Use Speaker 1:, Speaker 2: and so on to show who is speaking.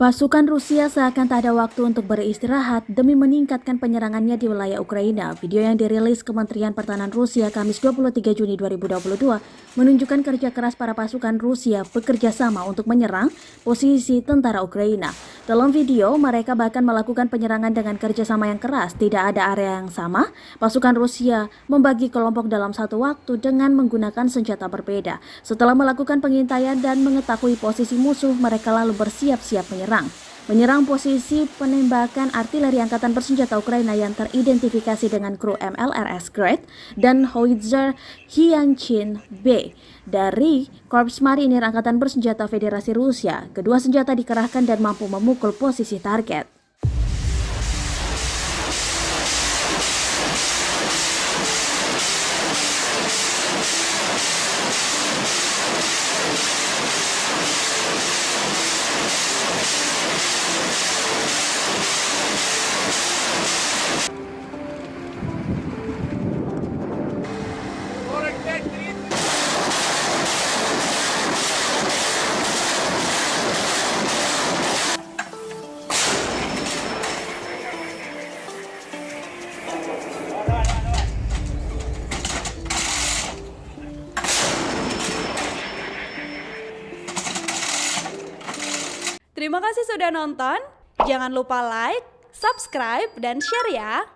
Speaker 1: Pasukan Rusia seakan tak ada waktu untuk beristirahat demi meningkatkan penyerangannya di wilayah Ukraina. Video yang dirilis Kementerian Pertahanan Rusia Kamis 23 Juni 2022 menunjukkan kerja keras para pasukan Rusia bekerja sama untuk menyerang posisi tentara Ukraina. Dalam video, mereka bahkan melakukan penyerangan dengan kerjasama yang keras. Tidak ada area yang sama. Pasukan Rusia membagi kelompok dalam satu waktu dengan menggunakan senjata berbeda. Setelah melakukan pengintaian dan mengetahui posisi musuh, mereka lalu bersiap-siap menyerang posisi penembakan artileri Angkatan Bersenjata Ukraina yang teridentifikasi dengan kru MLRS Great dan Howitzer Hyachin B dari Korps Marinir Angkatan Bersenjata Federasi Rusia. Kedua senjata dikerahkan dan mampu memukul posisi target.
Speaker 2: Terima kasih sudah nonton. Jangan lupa like, subscribe, dan share ya.